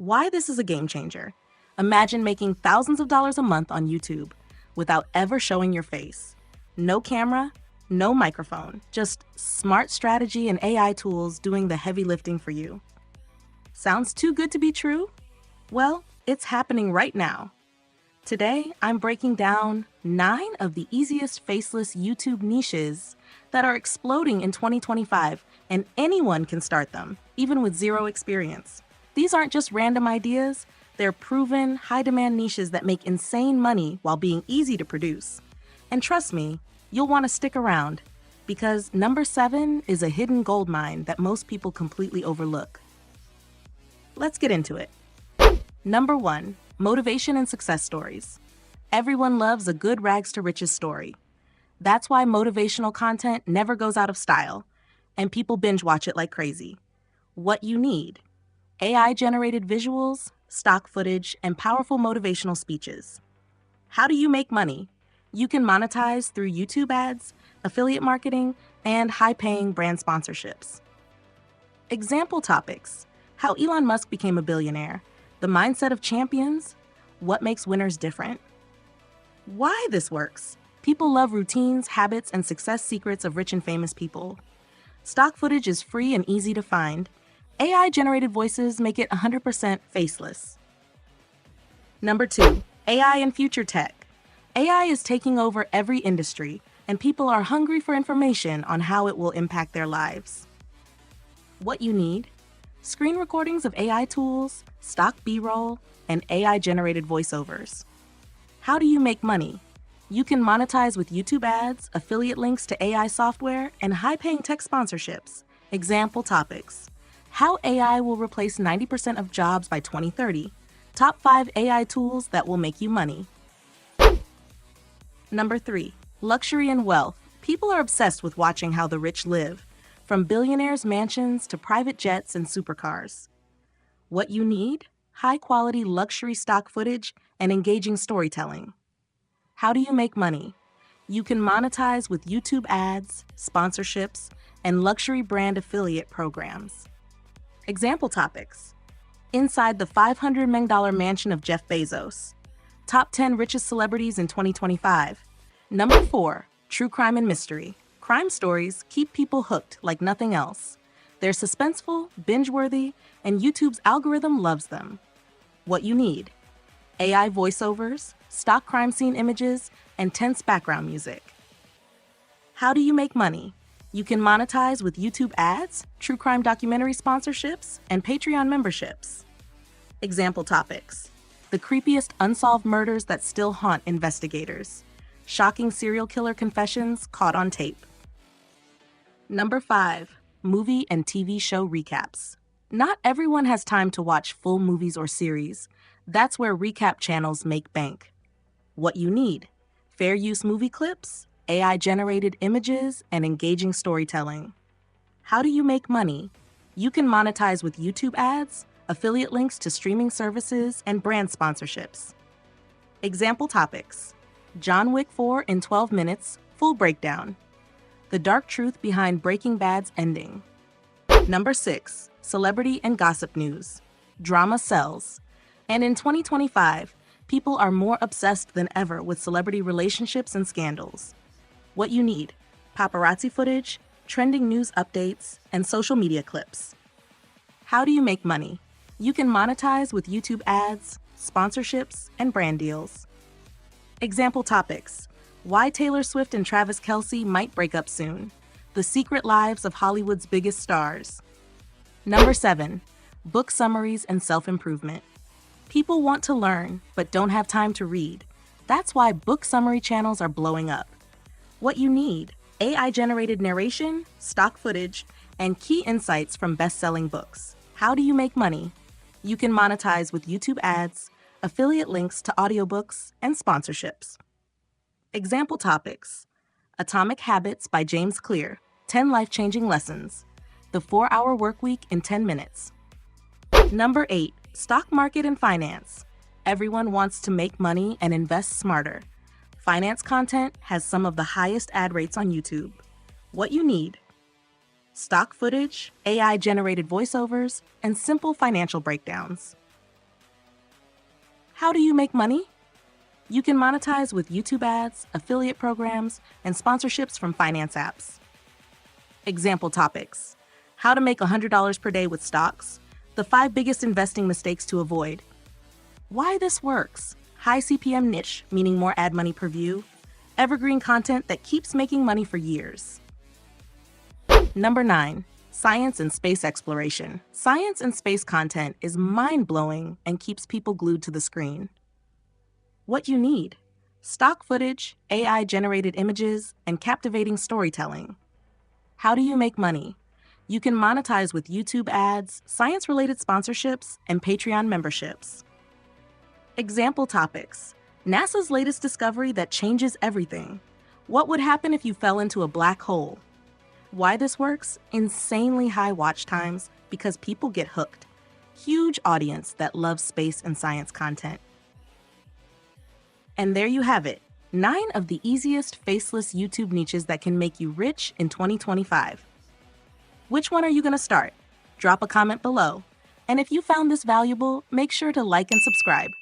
Why this is a game changer. Imagine making thousands of dollars a month on YouTube without ever showing your face. No camera, no microphone, just smart strategy and AI tools doing the heavy lifting for you. Sounds too good to be true? Well, it's happening right now. Today, I'm breaking down 9 of the easiest faceless YouTube niches that are exploding in 2025, and anyone can start them, even with zero experience. These aren't just random ideas, they're proven, high-demand niches that make insane money while being easy to produce. And trust me, you'll want to stick around, because number 7 is a hidden gold mine that most people completely overlook. Let's get into it. Number 1. Motivation and success stories. Everyone loves a good rags to riches story. That's why motivational content never goes out of style, and people binge watch it like crazy. What you need: AI-generated visuals, stock footage, and powerful motivational speeches. How do you make money? You can monetize through YouTube ads, affiliate marketing, and high-paying brand sponsorships. Example topics: how Elon Musk became a billionaire, the mindset of champions, what makes winners different. Why this works: people love routines, habits, and success secrets of rich and famous people. Stock footage is free and easy to find. AI-generated voices make it 100% faceless. Number 2. AI and future tech. AI is taking over every industry, and people are hungry for information on how it will impact their lives. What you need: screen recordings of AI tools, stock B-roll, and AI-generated voiceovers. How do you make money? You can monetize with YouTube ads, affiliate links to AI software, and high-paying tech sponsorships. Example topics: how AI will replace 90% of jobs by 2030. Top 5 AI tools that will make you money. Number 3. Luxury and wealth. People are obsessed with watching how the rich live, from billionaires' mansions to private jets and supercars. What you need: high-quality luxury stock footage and engaging storytelling. How do you make money? You can monetize with YouTube ads, sponsorships, and luxury brand affiliate programs. Example topics: inside the $500 million mansion of Jeff Bezos. Top 10 richest celebrities in 2025. Number 4. True crime and mystery. Crime stories keep people hooked like nothing else. They're suspenseful, binge-worthy, and YouTube's algorithm loves them. What you need: AI voiceovers, stock crime scene images, and tense background music. How do you make money? You can monetize with YouTube ads, true crime documentary sponsorships, and Patreon memberships. Example topics: the creepiest unsolved murders that still haunt investigators. Shocking serial killer confessions caught on tape. Number 5. Movie and TV show recaps. Not everyone has time to watch full movies or series. That's where recap channels make bank. What you need: fair use movie clips, AI-generated images, and engaging storytelling. How do you make money? You can monetize with YouTube ads, affiliate links to streaming services, and brand sponsorships. Example topics: John Wick 4 in 12 minutes, full breakdown. The dark truth behind Breaking Bad's ending. Number 6. Celebrity and gossip news. Drama sells. And in 2025, people are more obsessed than ever with celebrity relationships and scandals. What you need: paparazzi footage, trending news updates, and social media clips. How do you make money? You can monetize with YouTube ads, sponsorships, and brand deals. Example topics: why Taylor Swift and Travis Kelce might break up soon. The secret lives of Hollywood's biggest stars. Number 7. Book summaries and self-improvement. People want to learn, but don't have time to read. That's why book summary channels are blowing up. What you need: AI-generated narration, stock footage, and key insights from best-selling books. How do you make money? You can monetize with YouTube ads, affiliate links to audiobooks, and sponsorships. Example topics: Atomic Habits by James Clear, 10 life-changing lessons. The 4-hour workweek in 10 minutes. Number 8. Stock market and finance. Everyone wants to make money and invest smarter. Finance content has some of the highest ad rates on YouTube. What you need: stock footage, AI-generated voiceovers, and simple financial breakdowns. How do you make money? You can monetize with YouTube ads, affiliate programs, and sponsorships from finance apps. Example topics: how to make $100 per day with stocks, the 5 biggest investing mistakes to avoid, why this works, high CPM niche, meaning more ad money per view, evergreen content that keeps making money for years. Number 9. Science and space exploration. Science and space content is mind-blowing and keeps people glued to the screen. What you need: stock footage, AI-generated images, and captivating storytelling. How do you make money? You can monetize with YouTube ads, science-related sponsorships, and Patreon memberships. Example topics: NASA's latest discovery that changes everything. What would happen if you fell into a black hole? Why this works? Insanely high watch times because people get hooked. Huge audience that loves space and science content. And there you have it, 9 of the easiest faceless YouTube niches that can make you rich in 2025. Which one are you going to start? Drop a comment below. And if you found this valuable, make sure to like and subscribe.